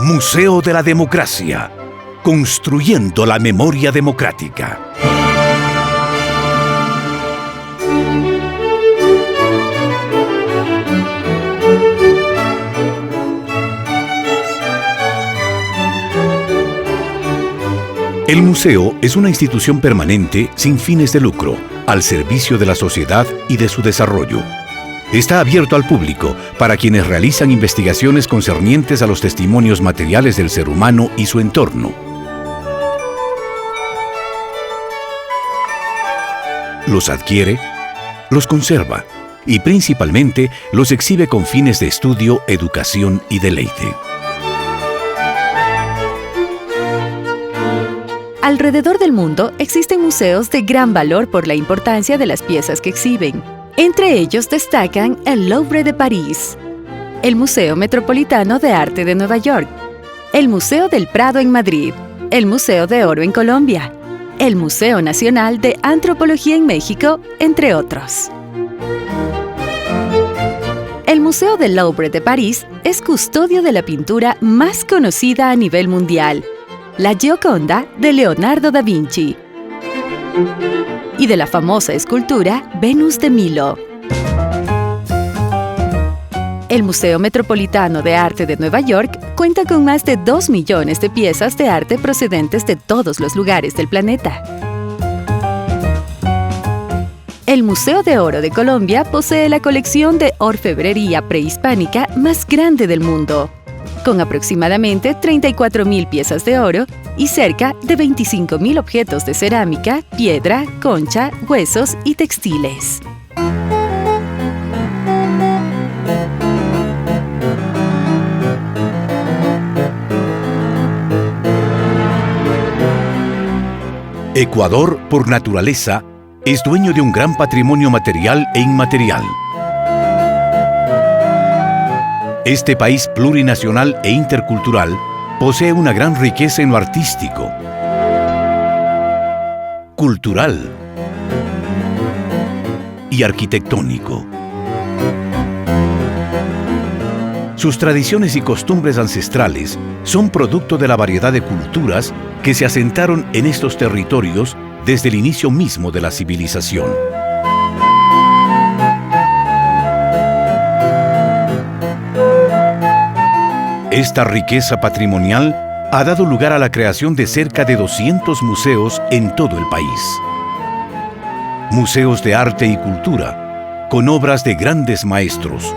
Museo de la Democracia, construyendo la memoria democrática. El museo es una institución permanente sin fines de lucro, al servicio de la sociedad y de su desarrollo. Está abierto al público para quienes realizan investigaciones concernientes a los testimonios materiales del ser humano y su entorno. Los adquiere, los conserva y principalmente los exhibe con fines de estudio, educación y deleite. Alrededor del mundo existen museos de gran valor por la importancia de las piezas que exhiben. Entre ellos destacan el Louvre de París, el Museo Metropolitano de Arte de Nueva York, el Museo del Prado en Madrid, el Museo de Oro en Colombia, el Museo Nacional de Antropología en México, entre otros. El Museo del Louvre de París es custodio de la pintura más conocida a nivel mundial, la Gioconda de Leonardo da Vinci, y de la famosa escultura Venus de Milo. El Museo Metropolitano de Arte de Nueva York cuenta con más de 2 millones de piezas de arte procedentes de todos los lugares del planeta. El Museo de Oro de Colombia posee la colección de orfebrería prehispánica más grande del mundo, con aproximadamente 34.000 piezas de oro y cerca de 25.000 objetos de cerámica, piedra, concha, huesos y textiles. Ecuador, por naturaleza, es dueño de un gran patrimonio material e inmaterial. Este país plurinacional e intercultural posee una gran riqueza en lo artístico, cultural y arquitectónico. Sus tradiciones y costumbres ancestrales son producto de la variedad de culturas que se asentaron en estos territorios desde el inicio mismo de la civilización. Esta riqueza patrimonial ha dado lugar a la creación de cerca de 200 museos en todo el país. Museos de arte y cultura, con obras de grandes maestros.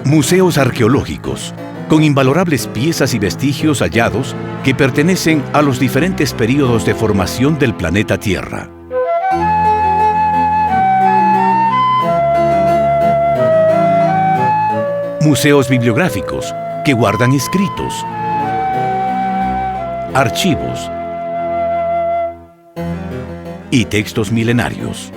Museos arqueológicos, con invalorables piezas y vestigios hallados que pertenecen a los diferentes períodos de formación del planeta Tierra. Museos bibliográficos, que guardan escritos, archivos y textos milenarios.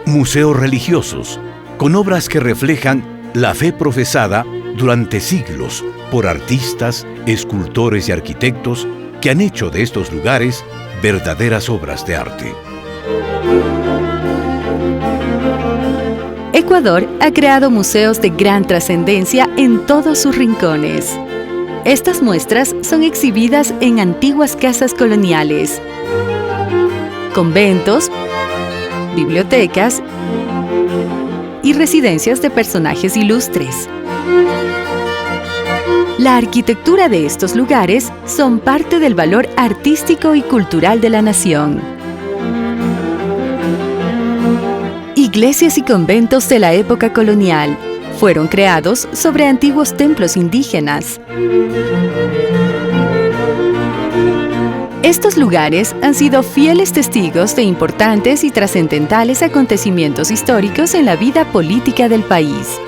Museos religiosos, con obras que reflejan la fe profesada durante siglos por artistas, escultores y arquitectos que han hecho de estos lugares verdaderas obras de arte. Ecuador ha creado museos de gran trascendencia en todos sus rincones. Estas muestras son exhibidas en antiguas casas coloniales, conventos, bibliotecas y residencias de personajes ilustres. La arquitectura de estos lugares son parte del valor artístico y cultural de la nación. Iglesias y conventos de la época colonial fueron creados sobre antiguos templos indígenas. Estos lugares han sido fieles testigos de importantes y trascendentales acontecimientos históricos en la vida política del país.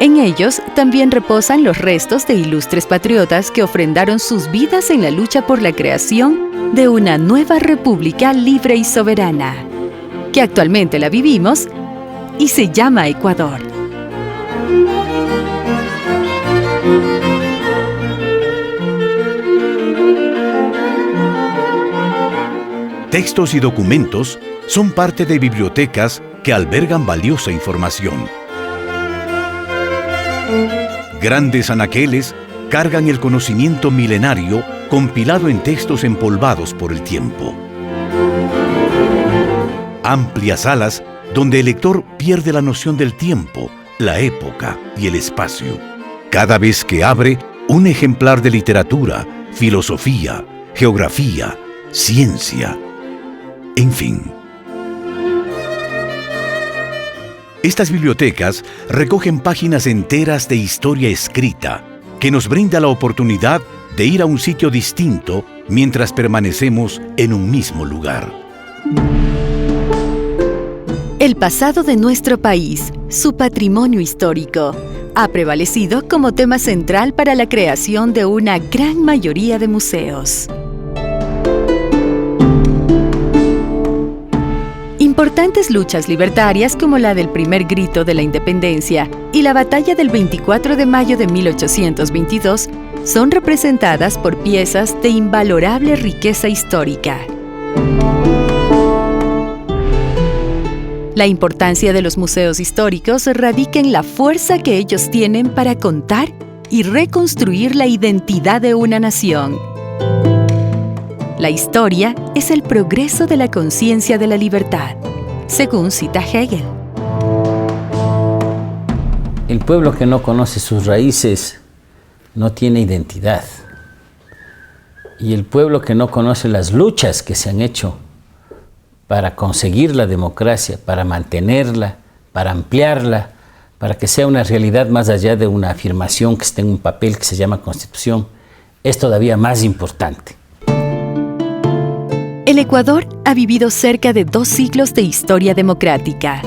En ellos también reposan los restos de ilustres patriotas que ofrendaron sus vidas en la lucha por la creación de una nueva república libre y soberana, que actualmente la vivimos y se llama Ecuador. textos y documentos son parte de bibliotecas que albergan valiosa información. Grandes anaqueles cargan el conocimiento milenario compilado en textos empolvados por el tiempo. Amplias salas donde el lector pierde la noción del tiempo, la época y el espacio. Cada vez que abre un ejemplar de literatura, filosofía, geografía, ciencia, en fin. Estas bibliotecas recogen páginas enteras de historia escrita que nos brinda la oportunidad de ir a un sitio distinto mientras permanecemos en un mismo lugar. El pasado de nuestro país, su patrimonio histórico, ha prevalecido como tema central para la creación de una gran mayoría de museos. Importantes luchas libertarias como la del primer grito de la independencia y la batalla del 24 de mayo de 1822 son representadas por piezas de invalorable riqueza histórica. La importancia de los museos históricos radica en la fuerza que ellos tienen para contar y reconstruir la identidad de una nación. La historia es el progreso de la conciencia de la libertad, según cita Hegel. El pueblo que no conoce sus raíces no tiene identidad. Y el pueblo que no conoce las luchas que se han hecho para conseguir la democracia, para mantenerla, para ampliarla, para que sea una realidad más allá de una afirmación que está en un papel que se llama Constitución, es todavía más importante. El Ecuador ha vivido cerca de 2 siglos de historia democrática,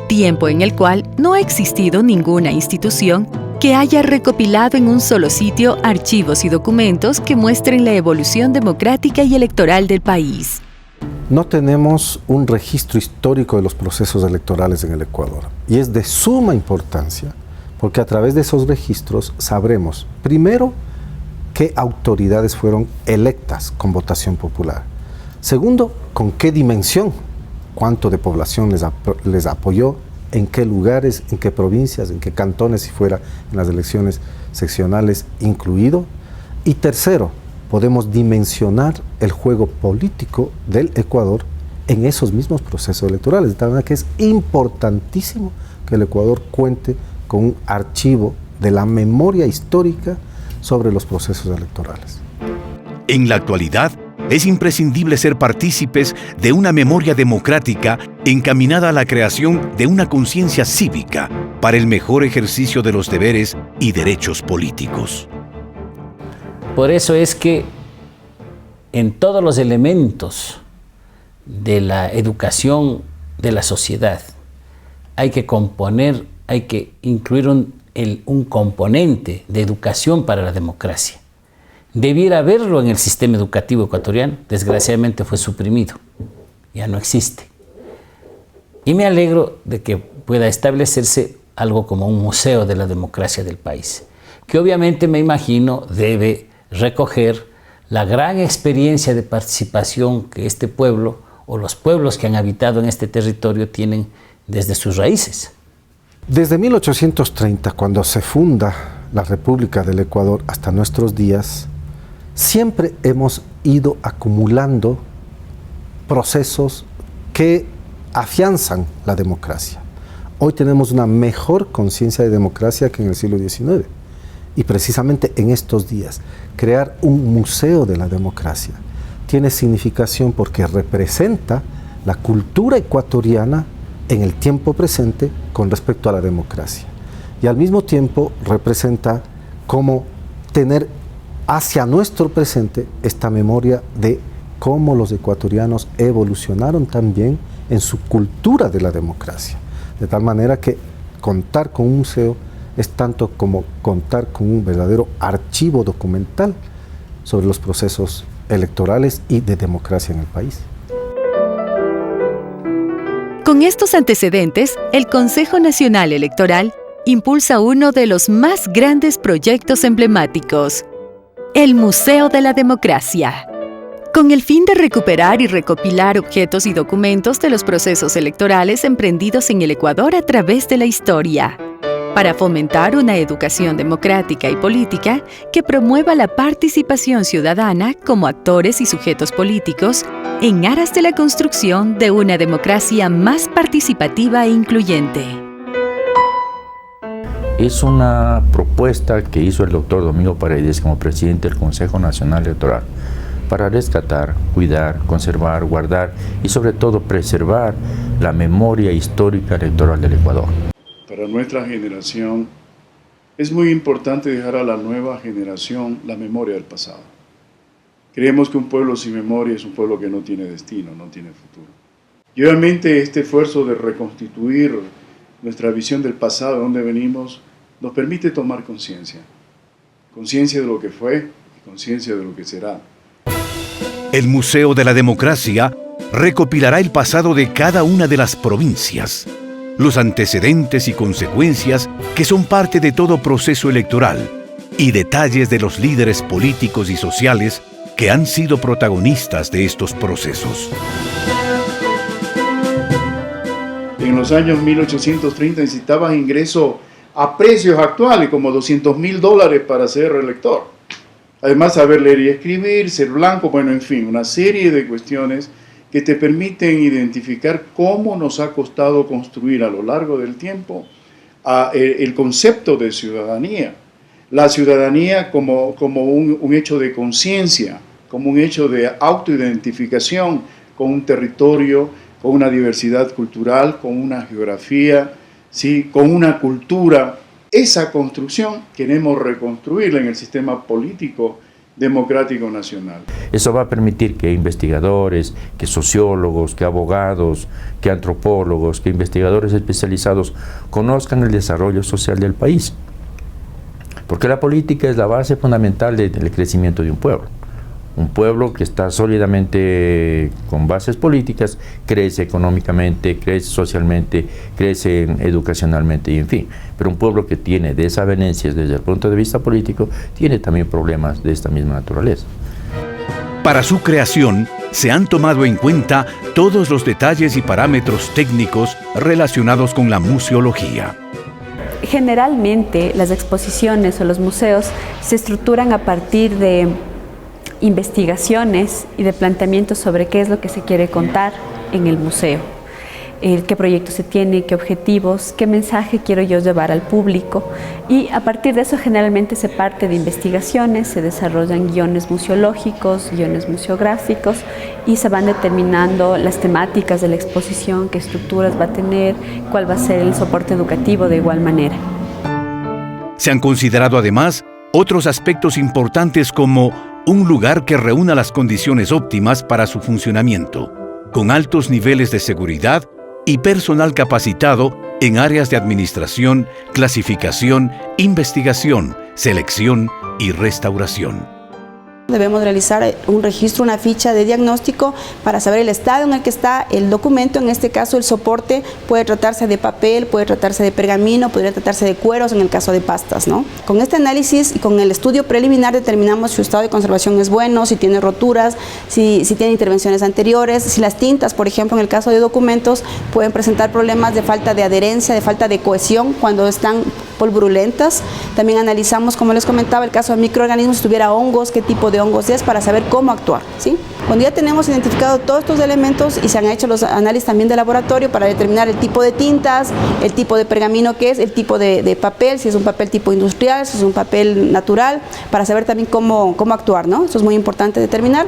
tiempo en el cual no ha existido ninguna institución que haya recopilado en un solo sitio archivos y documentos que muestren la evolución democrática y electoral del país. No tenemos un registro histórico de los procesos electorales en el Ecuador y es de suma importancia porque a través de esos registros sabremos, primero, qué autoridades fueron electas con votación popular. Segundo, con qué dimensión, cuánto de población les apoyó, en qué lugares, en qué provincias, en qué cantones, si fuera en las elecciones seccionales incluido. Y tercero, podemos dimensionar el juego político del Ecuador en esos mismos procesos electorales. De tal manera que es importantísimo que el Ecuador cuente con un archivo de la memoria histórica sobre los procesos electorales. En la actualidad, es imprescindible ser partícipes de una memoria democrática encaminada a la creación de una conciencia cívica para el mejor ejercicio de los deberes y derechos políticos. Por eso es que en todos los elementos de la educación de la sociedad hay que incluir un componente de educación para la democracia. Debiera haberlo en el sistema educativo ecuatoriano, desgraciadamente fue suprimido, ya no existe. Y me alegro de que pueda establecerse algo como un museo de la democracia del país, que obviamente me imagino debe recoger la gran experiencia de participación que este pueblo o los pueblos que han habitado en este territorio tienen desde sus raíces. Desde 1830, cuando se funda la República del Ecuador, hasta nuestros días, siempre hemos ido acumulando procesos que afianzan la democracia. Hoy tenemos una mejor conciencia de democracia que en el siglo XIX. Y precisamente en estos días, crear un museo de la democracia tiene significación porque representa la cultura ecuatoriana en el tiempo presente con respecto a la democracia. Y al mismo tiempo representa cómo tener hacia nuestro presente esta memoria de cómo los ecuatorianos evolucionaron también en su cultura de la democracia. De tal manera que contar con un museo es tanto como contar con un verdadero archivo documental sobre los procesos electorales y de democracia en el país. Con estos antecedentes, el Consejo Nacional Electoral impulsa uno de los más grandes proyectos emblemáticos, el Museo de la Democracia. con el fin de recuperar y recopilar objetos y documentos de los procesos electorales emprendidos en el Ecuador a través de la historia, para fomentar una educación democrática y política que promueva la participación ciudadana como actores y sujetos políticos en aras de la construcción de una democracia más participativa e incluyente. Es una propuesta que hizo el doctor Domingo Paredes como presidente del Consejo Nacional Electoral para rescatar, cuidar, conservar, guardar y sobre todo preservar la memoria histórica electoral del Ecuador. Para nuestra generación es muy importante dejar a la nueva generación la memoria del pasado. Creemos que un pueblo sin memoria es un pueblo que no tiene destino, no tiene futuro. Y obviamente este esfuerzo de reconstituir nuestra visión del pasado, de dónde venimos, nos permite tomar conciencia. Conciencia de lo que fue y conciencia de lo que será. El Museo de la Democracia recopilará el pasado de cada una de las provincias, los antecedentes y consecuencias que son parte de todo proceso electoral y detalles de los líderes políticos y sociales que han sido protagonistas de estos procesos. En los años 1830 necesitabas ingreso a precios actuales, como $200,000 para ser elector. Además, saber leer y escribir, ser blanco, bueno, en fin, una serie de cuestiones que te permiten identificar cómo nos ha costado construir a lo largo del tiempo el concepto de ciudadanía. La ciudadanía como un hecho de conciencia, como un hecho de autoidentificación con un territorio, con una diversidad cultural, con una geografía, ¿sí? Con una cultura. Esa construcción queremos reconstruirla en el sistema político democrático nacional. Eso va a permitir que investigadores, que sociólogos, que abogados, que antropólogos, que investigadores especializados conozcan el desarrollo social del país. Porque la política es la base fundamental del crecimiento de un pueblo. Un pueblo que está sólidamente con bases políticas, crece económicamente, crece socialmente, crece educacionalmente y en fin. Pero un pueblo que tiene desavenencias desde el punto de vista político, tiene también problemas de esta misma naturaleza. Para su creación, se han tomado en cuenta todos los detalles y parámetros técnicos relacionados con la museología. Generalmente, las exposiciones o los museos se estructuran a partir de investigaciones y de planteamientos sobre qué es lo que se quiere contar en el museo, qué proyectos se tiene, qué objetivos, qué mensaje quiero yo llevar al público, y a partir de eso generalmente se parte de investigaciones, se desarrollan guiones museológicos, guiones museográficos y se van determinando las temáticas de la exposición, qué estructuras va a tener, cuál va a ser el soporte educativo de igual manera. Se han considerado además otros aspectos importantes como un lugar que reúna las condiciones óptimas para su funcionamiento, con altos niveles de seguridad y personal capacitado en áreas de administración, clasificación, investigación, selección y restauración. Debemos realizar un registro, una ficha de diagnóstico para saber el estado en el que está el documento. En este caso el soporte puede tratarse de papel, puede tratarse de pergamino, podría tratarse de cueros en el caso de pastas, ¿no? Con este análisis y con el estudio preliminar determinamos si su estado de conservación es bueno, si tiene roturas, si tiene intervenciones anteriores, si las tintas, por ejemplo, en el caso de documentos, pueden presentar problemas de falta de adherencia, de falta de cohesión cuando están polvorulentas. También analizamos, como les comentaba, el caso de microorganismos, si tuviera hongos, qué tipo de hongos es, para saber cómo actuar, ¿sí? Cuando ya tenemos identificado todos estos elementos y se han hecho los análisis también de laboratorio para determinar el tipo de tintas, el tipo de pergamino que es, el tipo de papel, si es un papel tipo industrial, si es un papel natural, para saber también cómo actuar, ¿no? Eso es muy importante determinar.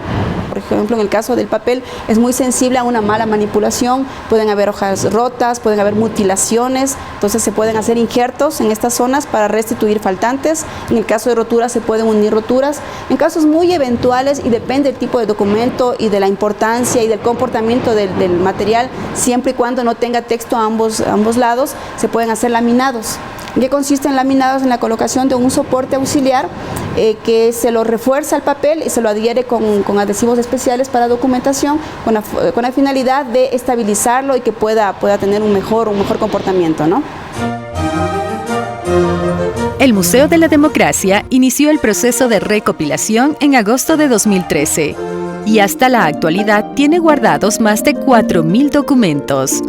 Por ejemplo, en el caso del papel es muy sensible a una mala manipulación, pueden haber hojas rotas, pueden haber mutilaciones, entonces se pueden hacer injertos en estas zonas para restituir faltantes. En el caso de roturas se pueden unir roturas. En casos muy eventuales, y depende del tipo de documento y de la importancia y del comportamiento del material, siempre y cuando no tenga texto a ambos lados, se pueden hacer laminados. ¿Qué consiste en laminados? En la colocación de un soporte auxiliar que se lo refuerza al papel y se lo adhiere con adhesivos especiales para documentación, con la finalidad de estabilizarlo y que pueda tener un mejor comportamiento, ¿no? El Museo de la Democracia inició el proceso de recopilación en agosto de 2013 y hasta la actualidad tiene guardados más de 4.000 documentos,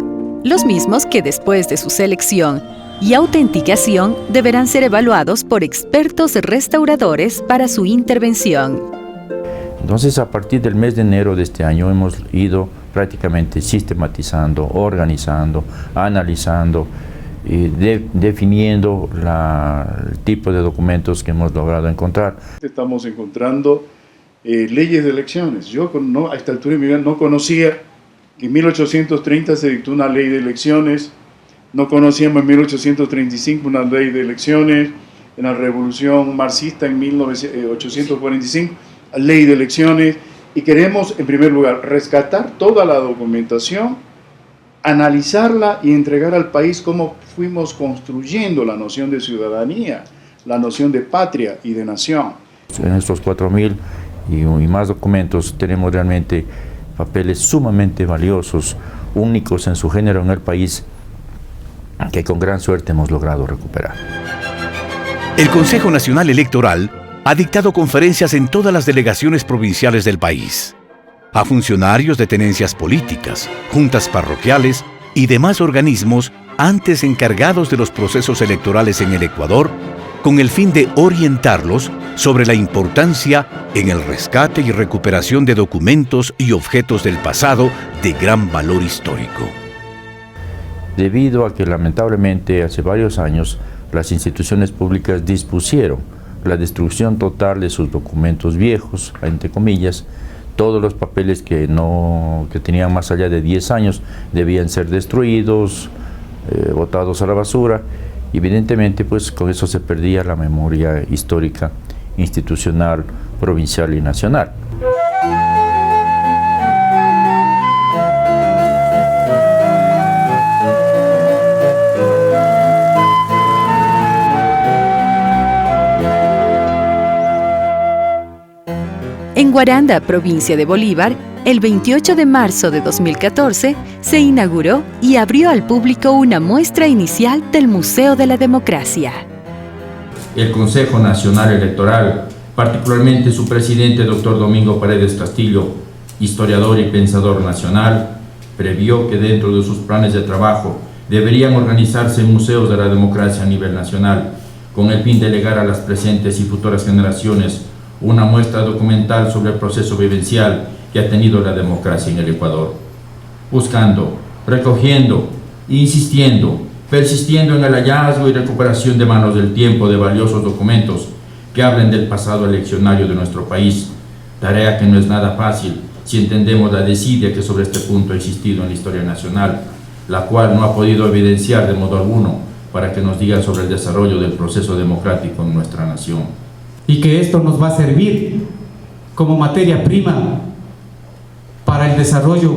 los mismos que después de su selección y autenticación deberán ser evaluados por expertos restauradores para su intervención. Entonces, a partir del mes de enero de este año hemos ido prácticamente sistematizando, organizando, analizando y definiendo el tipo de documentos que hemos logrado encontrar. Estamos encontrando leyes de elecciones. Yo a esta altura de mi vida no conocía que en 1830 se dictó una ley de elecciones, no conocíamos en 1835 una ley de elecciones, en la Revolución Marxista en 1845, ley de elecciones, y queremos en primer lugar rescatar toda la documentación, analizarla y entregar al país cómo fuimos construyendo la noción de ciudadanía, la noción de patria y de nación. En estos 4.000 y más documentos tenemos realmente papeles sumamente valiosos, únicos en su género en el país, que con gran suerte hemos logrado recuperar. El Consejo Nacional Electoral ha dictado conferencias en todas las delegaciones provinciales del país, a funcionarios de tenencias políticas, juntas parroquiales y demás organismos antes encargados de los procesos electorales en el Ecuador, con el fin de orientarlos sobre la importancia en el rescate y recuperación de documentos y objetos del pasado de gran valor histórico. Debido a que lamentablemente hace varios años las instituciones públicas dispusieron la destrucción total de sus documentos viejos, entre comillas, todos los papeles que tenían más allá de 10 años debían ser destruidos, botados a la basura, y evidentemente pues con eso se perdía la memoria histórica, institucional, provincial y nacional. En Guaranda, provincia de Bolívar, el 28 de marzo de 2014 se inauguró y abrió al público una muestra inicial del Museo de la Democracia. El Consejo Nacional Electoral, particularmente su presidente, Dr. Domingo Paredes Castillo, historiador y pensador nacional, previó que dentro de sus planes de trabajo deberían organizarse museos de la democracia a nivel nacional, con el fin de legar a las presentes y futuras generaciones una muestra documental sobre el proceso vivencial que ha tenido la democracia en el Ecuador, buscando, recogiendo, insistiendo, persistiendo en el hallazgo y recuperación de manos del tiempo de valiosos documentos que hablen del pasado eleccionario de nuestro país, tarea que no es nada fácil si entendemos la desidia que sobre este punto ha existido en la historia nacional, la cual no ha podido evidenciar de modo alguno para que nos diga sobre el desarrollo del proceso democrático en nuestra nación. Y que esto nos va a servir como materia prima para el desarrollo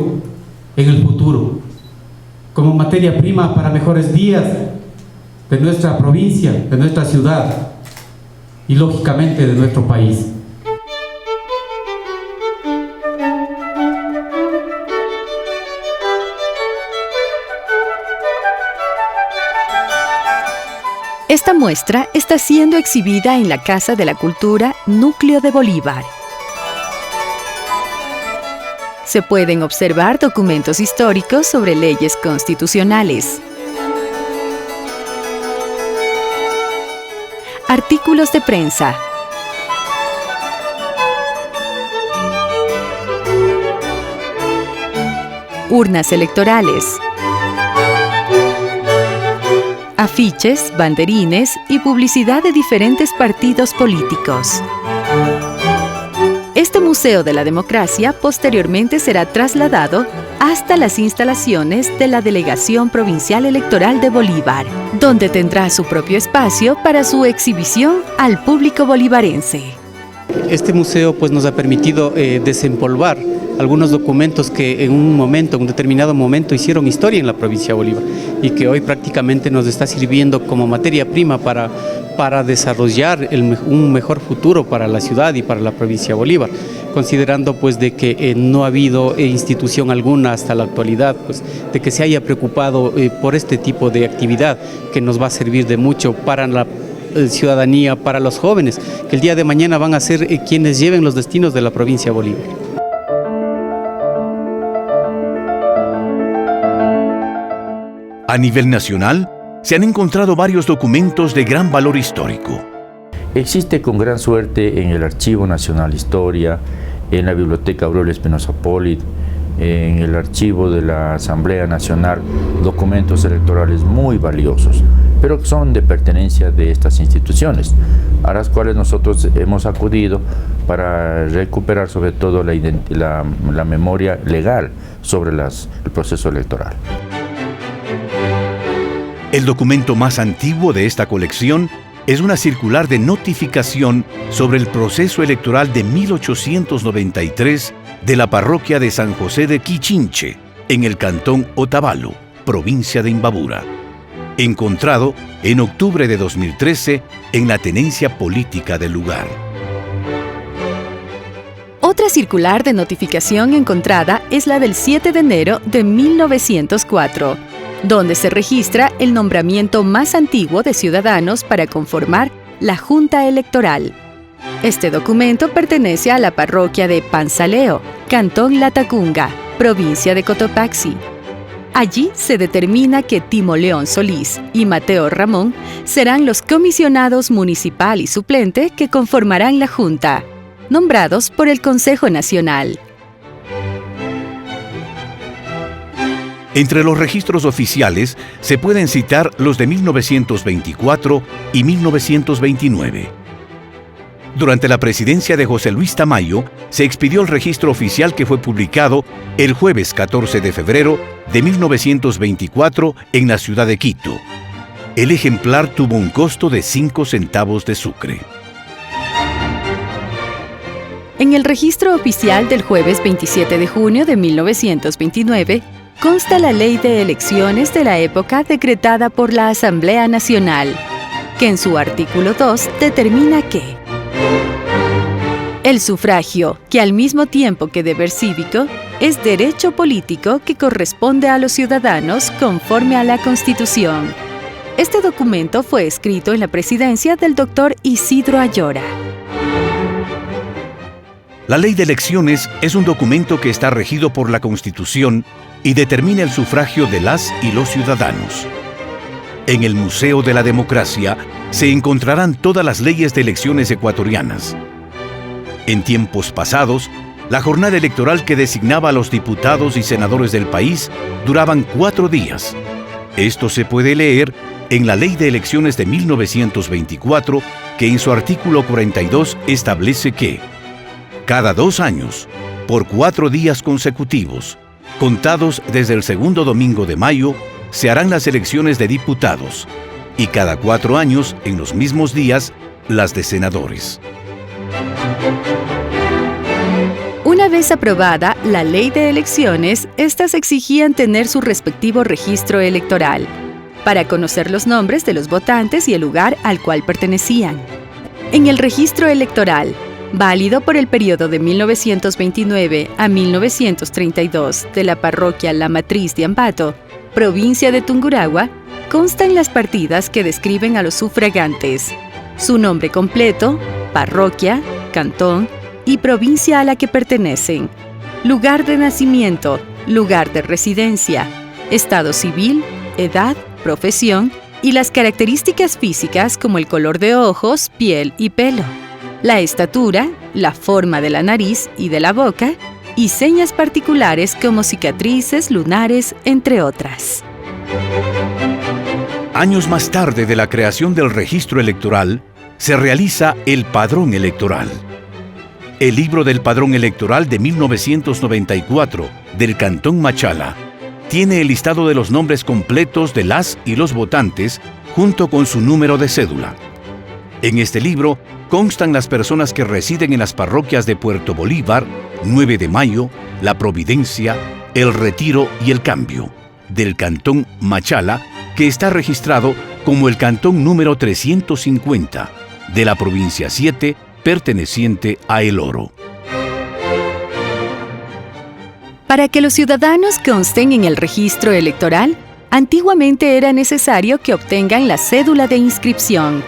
en el futuro, como materia prima para mejores días de nuestra provincia, de nuestra ciudad y lógicamente de nuestro país. Esta muestra está siendo exhibida en la Casa de la Cultura Núcleo de Bolívar. Se pueden observar documentos históricos sobre leyes constitucionales, artículos de prensa, urnas electorales, afiches, banderines y publicidad de diferentes partidos políticos. Este Museo de la Democracia posteriormente será trasladado hasta las instalaciones de la Delegación Provincial Electoral de Bolívar, donde tendrá su propio espacio para su exhibición al público bolivarense. Este museo pues, nos ha permitido desempolvar algunos documentos que en un determinado momento hicieron historia en la provincia de Bolívar y que hoy prácticamente nos está sirviendo como materia prima para desarrollar un mejor futuro para la ciudad y para la provincia de Bolívar, considerando pues de que no ha habido institución alguna hasta la actualidad pues, de que se haya preocupado por este tipo de actividad que nos va a servir de mucho para la ciudadanía, para los jóvenes, que el día de mañana van a ser quienes lleven los destinos de la provincia de Bolívar. A nivel nacional, se han encontrado varios documentos de gran valor histórico. Existe con gran suerte en el Archivo Nacional de Historia, en la Biblioteca Aurelio Espinosa Polit, en el archivo de la Asamblea Nacional, documentos electorales muy valiosos, pero que son de pertenencia de estas instituciones, a las cuales nosotros hemos acudido para recuperar sobre todo la memoria legal sobre el proceso electoral. El documento más antiguo de esta colección es una circular de notificación sobre el proceso electoral de 1893 de la parroquia de San José de Quichinche, en el cantón Otavalo, provincia de Imbabura, encontrado en octubre de 2013 en la tenencia política del lugar. Otra circular de notificación encontrada es la del 7 de enero de 1904, donde se registra el nombramiento más antiguo de ciudadanos para conformar la Junta Electoral. Este documento pertenece a la parroquia de Panzaleo, cantón Latacunga, provincia de Cotopaxi. Allí se determina que Timo León Solís y Mateo Ramón serán los comisionados municipal y suplente que conformarán la Junta, nombrados por el Consejo Nacional. Entre los registros oficiales se pueden citar los de 1924 y 1929. Durante la presidencia de José Luis Tamayo, se expidió el registro oficial que fue publicado el jueves 14 de febrero de 1924 en la ciudad de Quito. El ejemplar tuvo un costo de 5 centavos de sucre. En el registro oficial del jueves 27 de junio de 1929, consta la Ley de Elecciones de la época decretada por la Asamblea Nacional, que en su artículo 2 determina que el sufragio, que al mismo tiempo que deber cívico, es derecho político que corresponde a los ciudadanos conforme a la Constitución. Este documento fue escrito en la presidencia del doctor Isidro Ayora. La Ley de Elecciones es un documento que está regido por la Constitución y determina el sufragio de las y los ciudadanos. En el Museo de la Democracia se encontrarán todas las leyes de elecciones ecuatorianas. En tiempos pasados, la jornada electoral que designaba a los diputados y senadores del país duraban 4 días. Esto se puede leer en la Ley de Elecciones de 1924, que en su artículo 42 establece que cada 2 años, por 4 días consecutivos, contados desde el segundo domingo de mayo, se harán las elecciones de diputados y cada 4 años, en los mismos días, las de senadores. Una vez aprobada la Ley de Elecciones, estas exigían tener su respectivo registro electoral, para conocer los nombres de los votantes y el lugar al cual pertenecían. En el registro electoral, válido por el periodo de 1929 a 1932 de la parroquia La Matriz de Ambato, provincia de Tungurahua, constan las partidas que describen a los sufragantes, su nombre completo, parroquia, cantón y provincia a la que pertenecen, lugar de nacimiento, lugar de residencia, estado civil, edad, profesión y las características físicas como el color de ojos, piel y pelo, la estatura, la forma de la nariz y de la boca y señas particulares como cicatrices, lunares, entre otras. Años más tarde de la creación del registro electoral, se realiza el Padrón Electoral. El libro del Padrón Electoral de 1994 del Cantón Machala tiene el listado de los nombres completos de las y los votantes junto con su número de cédula. En este libro constan las personas que residen en las parroquias de Puerto Bolívar, 9 de Mayo, La Providencia, El Retiro y El Cambio, del Cantón Machala, que está registrado como el cantón número 350, de la provincia 7, perteneciente a El Oro. Para que los ciudadanos consten en el registro electoral, antiguamente era necesario que obtengan la cédula de inscripción.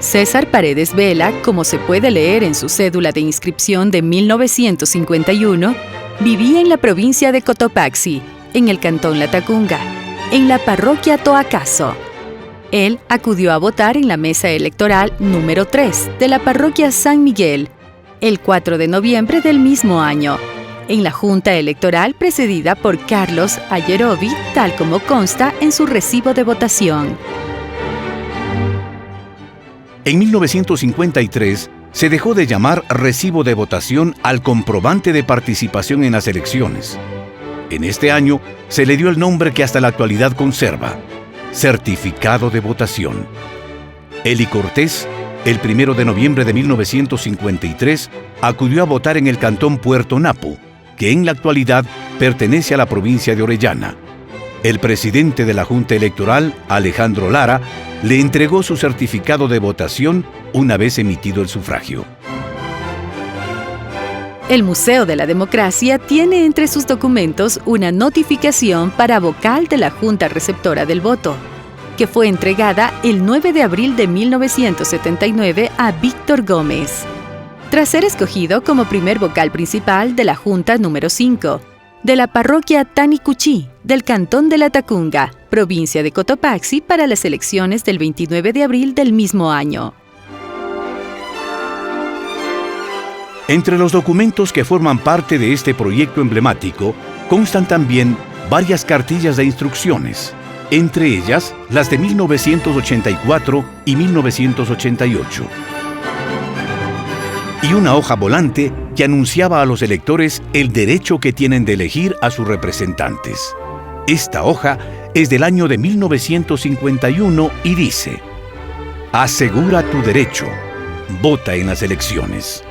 César Paredes Vela, como se puede leer en su cédula de inscripción de 1951, vivía en la provincia de Cotopaxi, en el cantón Latacunga, en la parroquia Toacaso. Él acudió a votar en la mesa electoral número 3 de la parroquia San Miguel, el 4 de noviembre del mismo año, en la junta electoral precedida por Carlos Ayerobi, tal como consta en su recibo de votación. En 1953, se dejó de llamar recibo de votación al comprobante de participación en las elecciones. En este año, se le dio el nombre que hasta la actualidad conserva: certificado de votación. Eli Cortés, el 1 de noviembre de 1953, acudió a votar en el cantón Puerto Napo, que en la actualidad pertenece a la provincia de Orellana. El presidente de la Junta Electoral, Alejandro Lara, le entregó su certificado de votación una vez emitido el sufragio. El Museo de la Democracia tiene entre sus documentos una notificación para vocal de la Junta Receptora del Voto, que fue entregada el 9 de abril de 1979 a Víctor Gómez, tras ser escogido como primer vocal principal de la Junta número 5, de la parroquia Tanicuchí, del cantón de La Tacunga, provincia de Cotopaxi, para las elecciones del 29 de abril del mismo año. Entre los documentos que forman parte de este proyecto emblemático, constan también varias cartillas de instrucciones, entre ellas las de 1984 y 1988. Y una hoja volante que anunciaba a los electores el derecho que tienen de elegir a sus representantes. Esta hoja es del año de 1951 y dice: asegura tu derecho, vota en las elecciones.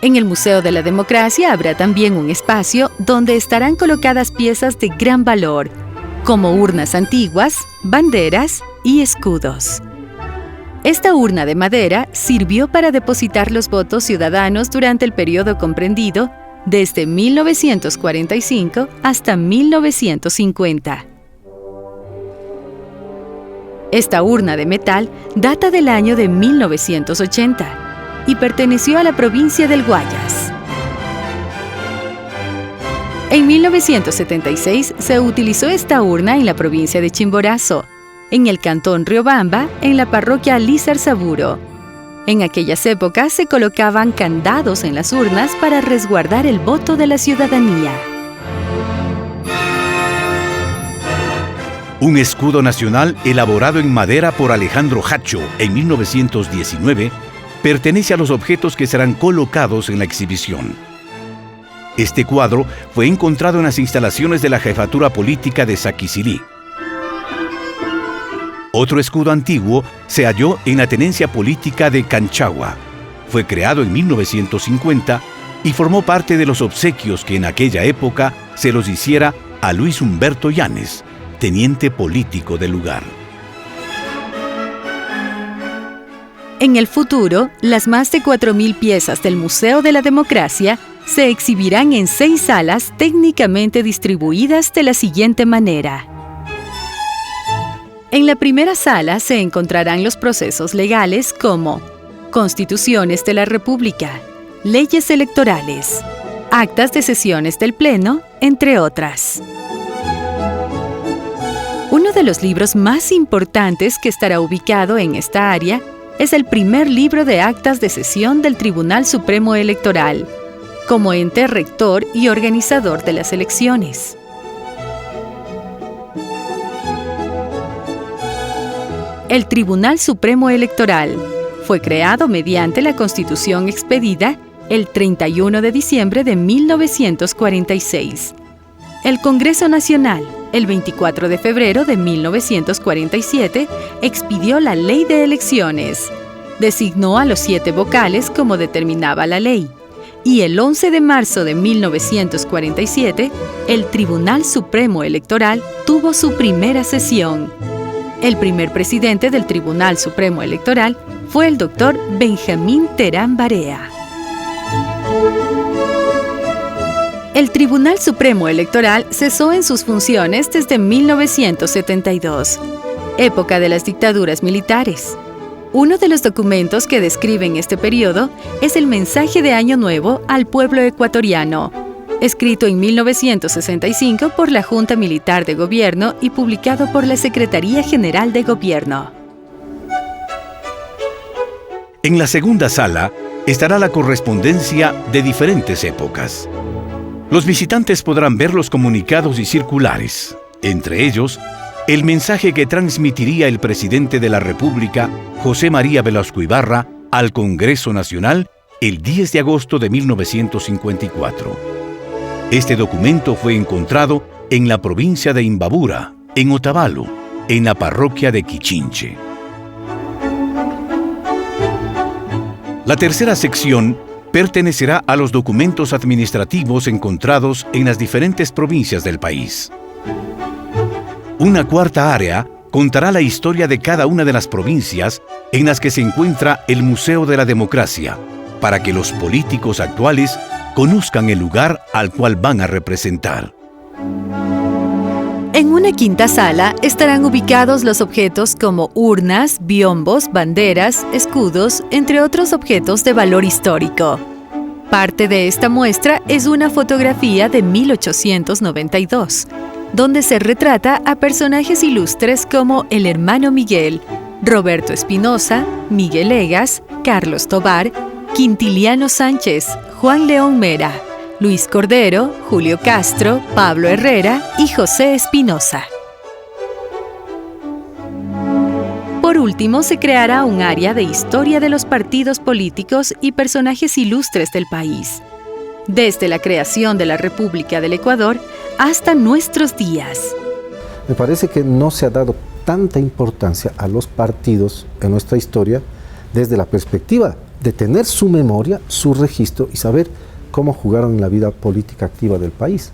En el Museo de la Democracia habrá también un espacio donde estarán colocadas piezas de gran valor, como urnas antiguas, banderas y escudos. Esta urna de madera sirvió para depositar los votos ciudadanos durante el periodo comprendido desde 1945 hasta 1950. Esta urna de metal data del año de 1980 y perteneció a la provincia del Guayas. En 1976 se utilizó esta urna en la provincia de Chimborazo, en el cantón Riobamba, en la parroquia Lizarzaburo. En aquellas épocas se colocaban candados en las urnas para resguardar el voto de la ciudadanía. Un escudo nacional elaborado en madera por Alejandro Hacho en 1919 pertenece a los objetos que serán colocados en la exhibición. Este cuadro fue encontrado en las instalaciones de la Jefatura Política de Saquicilí. Otro escudo antiguo se halló en la tenencia política de Canchagua. Fue creado en 1950 y formó parte de los obsequios que en aquella época se los hiciera a Luis Humberto Llanes, teniente político del lugar. En el futuro, las más de 4.000 piezas del Museo de la Democracia se exhibirán en 6 salas técnicamente distribuidas de la siguiente manera. En la primera sala se encontrarán los procesos legales como Constituciones de la República, leyes electorales, actas de sesiones del Pleno, entre otras. Uno de los libros más importantes que estará ubicado en esta área es el primer libro de actas de sesión del Tribunal Supremo Electoral, como ente rector y organizador de las elecciones. El Tribunal Supremo Electoral fue creado mediante la Constitución expedida el 31 de diciembre de 1946. El Congreso Nacional, el 24 de febrero de 1947, expidió la Ley de Elecciones, designó a los 7 vocales como determinaba la ley, y el 11 de marzo de 1947, el Tribunal Supremo Electoral tuvo su primera sesión. El primer presidente del Tribunal Supremo Electoral fue el doctor Benjamín Terán Barea. El Tribunal Supremo Electoral cesó en sus funciones desde 1972, época de las dictaduras militares. Uno de los documentos que describen este periodo es el mensaje de Año Nuevo al pueblo ecuatoriano, escrito en 1965 por la Junta Militar de Gobierno y publicado por la Secretaría General de Gobierno. En la segunda sala estará la correspondencia de diferentes épocas. Los visitantes podrán ver los comunicados y circulares, entre ellos, el mensaje que transmitiría el presidente de la República, José María Velasco Ibarra, al Congreso Nacional el 10 de agosto de 1954. Este documento fue encontrado en la provincia de Imbabura, en Otavalo, en la parroquia de Quichinche. La tercera sección pertenecerá a los documentos administrativos encontrados en las diferentes provincias del país. Una cuarta área contará la historia de cada una de las provincias en las que se encuentra el Museo de la Democracia, para que los políticos actuales conozcan el lugar al cual van a representar. En una quinta sala estarán ubicados los objetos como urnas, biombos, banderas, escudos, entre otros objetos de valor histórico. Parte de esta muestra es una fotografía de 1892, donde se retrata a personajes ilustres como el hermano Miguel, Roberto Espinosa, Miguel Egas, Carlos Tobar, Quintiliano Sánchez, Juan León Mera, Luis Cordero, Julio Castro, Pablo Herrera y José Espinosa. Por último, se creará un área de historia de los partidos políticos y personajes ilustres del país, desde la creación de la República del Ecuador hasta nuestros días. Me parece que no se ha dado tanta importancia a los partidos en nuestra historia desde la perspectiva de tener su memoria, su registro y saber cómo jugaron en la vida política activa del país.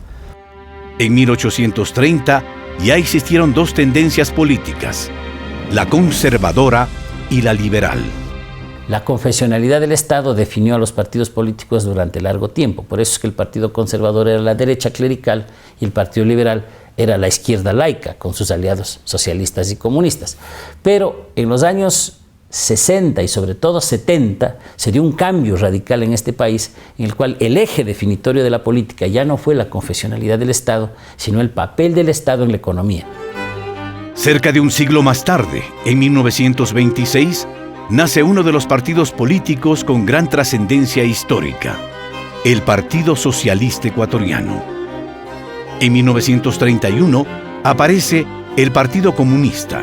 En 1830 ya existieron dos tendencias políticas, la conservadora y la liberal. La confesionalidad del Estado definió a los partidos políticos durante largo tiempo. Por eso es que el Partido Conservador era la derecha clerical y el Partido Liberal era la izquierda laica, con sus aliados socialistas y comunistas. Pero en los años 60 y sobre todo 70 se dio un cambio radical en este país en el cual el eje definitorio de la política ya no fue la confesionalidad del Estado, sino el papel del Estado en la economía. Cerca de un siglo más tarde, en 1926, nace uno de los partidos políticos con gran trascendencia histórica, el Partido Socialista Ecuatoriano. En 1931 aparece el Partido Comunista.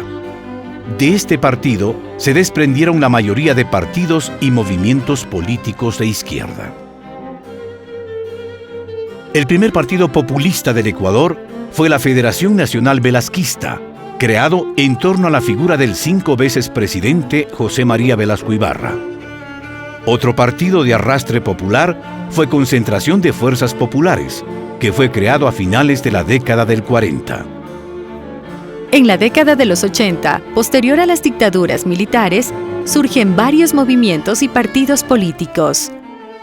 De este partido se desprendieron la mayoría de partidos y movimientos políticos de izquierda. El primer partido populista del Ecuador fue la Federación Nacional Velasquista, creado en torno a la figura del 5 veces presidente José María Velasco Ibarra. Otro partido de arrastre popular fue Concentración de Fuerzas Populares, que fue creado a finales de la década del 40. En la década de los 80, posterior a las dictaduras militares, surgen varios movimientos y partidos políticos,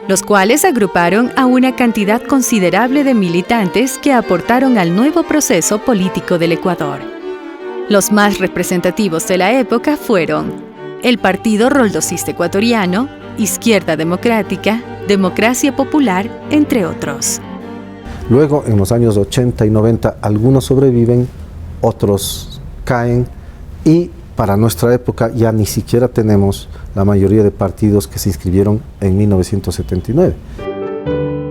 los cuales agruparon a una cantidad considerable de militantes que aportaron al nuevo proceso político del Ecuador. Los más representativos de la época fueron el Partido Roldosista Ecuatoriano, Izquierda Democrática, Democracia Popular, entre otros. Luego, en los años 80 y 90, algunos sobreviven, otros caen y para nuestra época ya ni siquiera tenemos la mayoría de partidos que se inscribieron en 1979.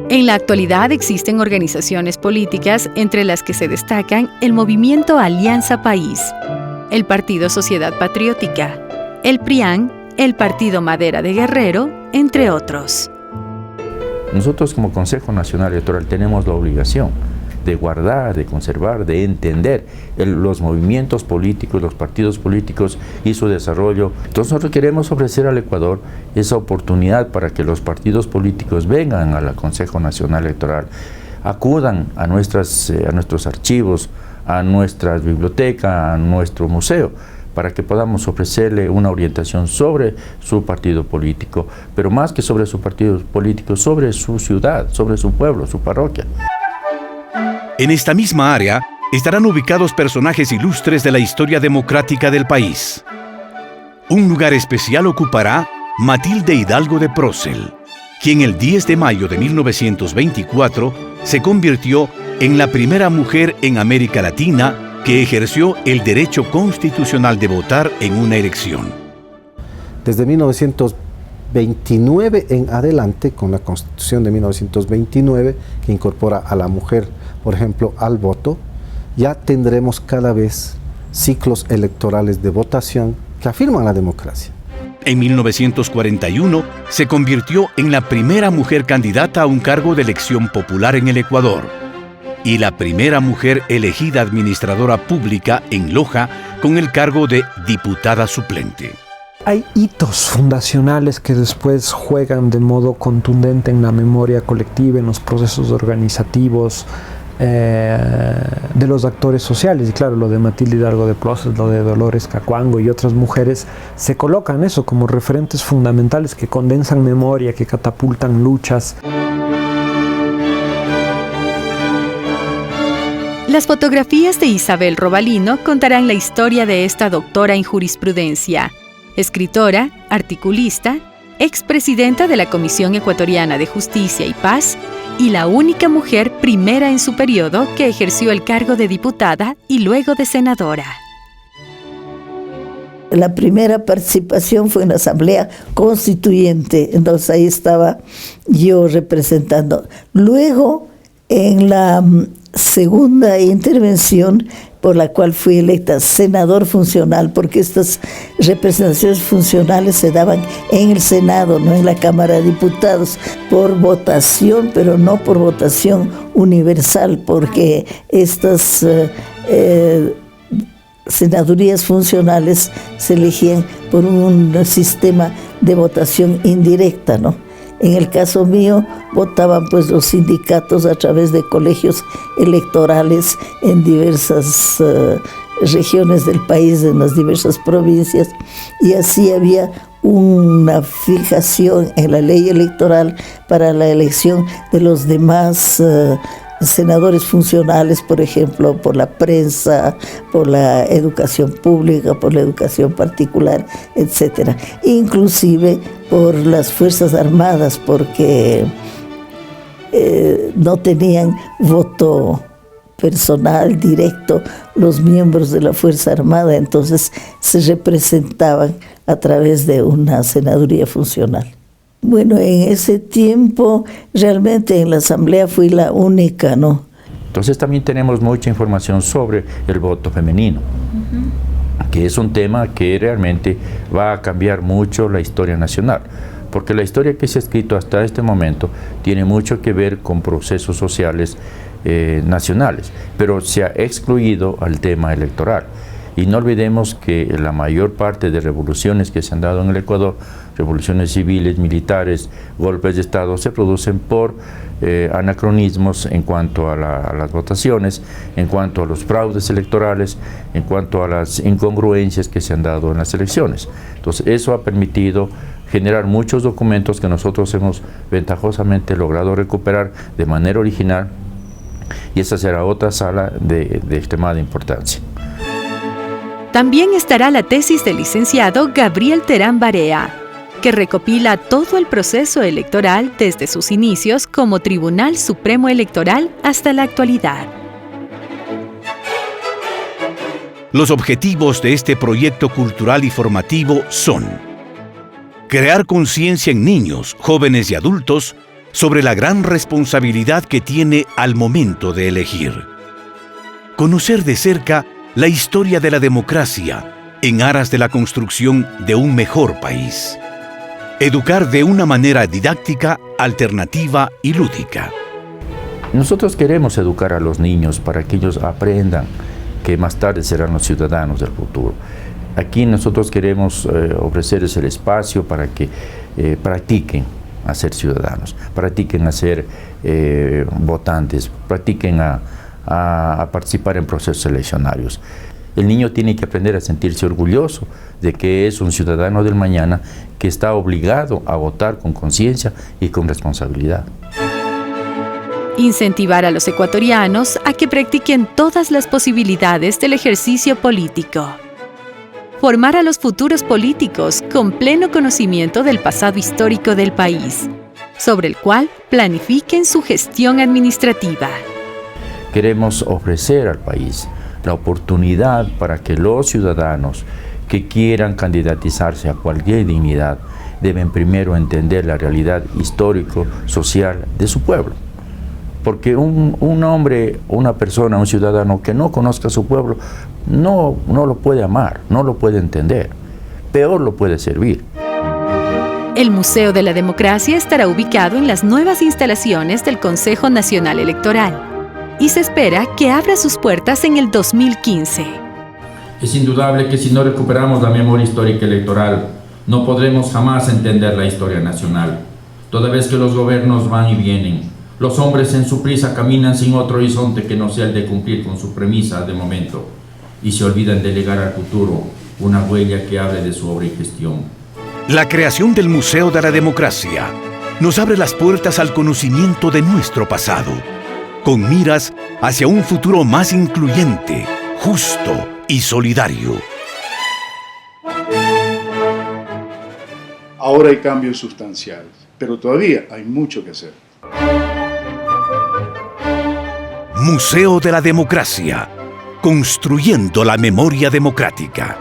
En la actualidad existen organizaciones políticas entre las que se destacan el Movimiento Alianza País, el Partido Sociedad Patriótica, el PRIAN, el Partido Madera de Guerrero, entre otros. Nosotros como Consejo Nacional Electoral tenemos la obligación de guardar, de conservar, de entender los movimientos políticos, los partidos políticos y su desarrollo. Entonces nosotros queremos ofrecer al Ecuador esa oportunidad para que los partidos políticos vengan al Consejo Nacional Electoral, acudan a nuestros archivos, a nuestra biblioteca, a nuestro museo, para que podamos ofrecerle una orientación sobre su partido político, pero más que sobre su partido político, sobre su ciudad, sobre su pueblo, su parroquia. En esta misma área estarán ubicados personajes ilustres de la historia democrática del país. Un lugar especial ocupará Matilde Hidalgo de Procel, quien el 10 de mayo de 1924 se convirtió en la primera mujer en América Latina que ejerció el derecho constitucional de votar en una elección. Desde 1929 en adelante, con la Constitución de 1929, que incorpora a la mujer, por ejemplo, al voto, ya tendremos cada vez ciclos electorales de votación que afirman la democracia. En 1941 se convirtió en la primera mujer candidata a un cargo de elección popular en el Ecuador y la primera mujer elegida administradora pública en Loja con el cargo de diputada suplente. Hay hitos fundacionales que después juegan de modo contundente en la memoria colectiva, en los procesos organizativos de los actores sociales. Y claro, lo de Matilde Hidalgo de Ploses, lo de Dolores Cacuango y otras mujeres se colocan eso como referentes fundamentales que condensan memoria, que catapultan luchas. Las fotografías de Isabel Robalino contarán la historia de esta doctora en jurisprudencia, escritora, articulista, expresidenta de la Comisión Ecuatoriana de Justicia y Paz y la única mujer primera en su periodo que ejerció el cargo de diputada y luego de senadora. La primera participación fue en la Asamblea Constituyente, entonces ahí estaba yo representando. Luego, en la segunda intervención, por la cual fui electa senador funcional, porque estas representaciones funcionales se daban en el Senado, no en la Cámara de Diputados, por votación, pero no por votación universal, porque estas senadurías funcionales se elegían por un sistema de votación indirecta, ¿no? En el caso mío, votaban pues los sindicatos a través de colegios electorales en diversas regiones del país, en las diversas provincias, y así había una fijación en la ley electoral para la elección de los demás senadores funcionales, por ejemplo, por la prensa, por la educación pública, por la educación particular, etcétera. Inclusive por las Fuerzas Armadas, porque no tenían voto personal directo los miembros de la Fuerza Armada, entonces se representaban a través de una senaduría funcional. Bueno, en ese tiempo realmente en la Asamblea fui la única, ¿no? Entonces también tenemos mucha información sobre el voto femenino, que es un tema que realmente va a cambiar mucho la historia nacional, porque la historia que se ha escrito hasta este momento tiene mucho que ver con procesos sociales nacionales, pero se ha excluido al tema electoral. Y no olvidemos que la mayor parte de revoluciones que se han dado en el Ecuador, revoluciones civiles, militares, golpes de Estado, se producen por anacronismos en cuanto a las votaciones, en cuanto a los fraudes electorales, en cuanto a las incongruencias que se han dado en las elecciones. Entonces, eso ha permitido generar muchos documentos que nosotros hemos ventajosamente logrado recuperar de manera original, y esa será otra sala de extremada importancia. También estará la tesis del licenciado Gabriel Terán Barea, que recopila todo el proceso electoral desde sus inicios como Tribunal Supremo Electoral hasta la actualidad. Los objetivos de este proyecto cultural y formativo son: crear conciencia en niños, jóvenes y adultos sobre la gran responsabilidad que tiene al momento de elegir. Conocer de cerca la historia de la democracia en aras de la construcción de un mejor país. Educar de una manera didáctica, alternativa y lúdica. Nosotros queremos educar a los niños para que ellos aprendan que más tarde serán los ciudadanos del futuro. Aquí nosotros queremos ofrecerles el espacio para que practiquen a ser ciudadanos, practiquen a ser votantes, practiquen a participar en procesos eleccionarios. El niño tiene que aprender a sentirse orgulloso de que es un ciudadano del mañana que está obligado a votar con conciencia y con responsabilidad. Incentivar a los ecuatorianos a que practiquen todas las posibilidades del ejercicio político. Formar a los futuros políticos con pleno conocimiento del pasado histórico del país sobre el cual planifiquen su gestión administrativa. Queremos ofrecer al país la oportunidad para que los ciudadanos que quieran candidatizarse a cualquier dignidad deben primero entender la realidad histórico-social de su pueblo. Porque un hombre, una persona, un ciudadano que no conozca su pueblo, no lo puede amar, no lo puede entender, peor lo puede servir. El Museo de la Democracia estará ubicado en las nuevas instalaciones del Consejo Nacional Electoral y se espera que abra sus puertas en el 2015. Es indudable que si no recuperamos la memoria histórica electoral, no podremos jamás entender la historia nacional. Toda vez que los gobiernos van y vienen, los hombres en su prisa caminan sin otro horizonte que no sea el de cumplir con su premisa de momento, y se olvidan de legar al futuro una huella que hable de su obra y gestión. La creación del Museo de la Democracia nos abre las puertas al conocimiento de nuestro pasado, con miras hacia un futuro más incluyente, justo y solidario. Ahora hay cambios sustanciales, pero todavía hay mucho que hacer. Museo de la Democracia, construyendo la memoria democrática.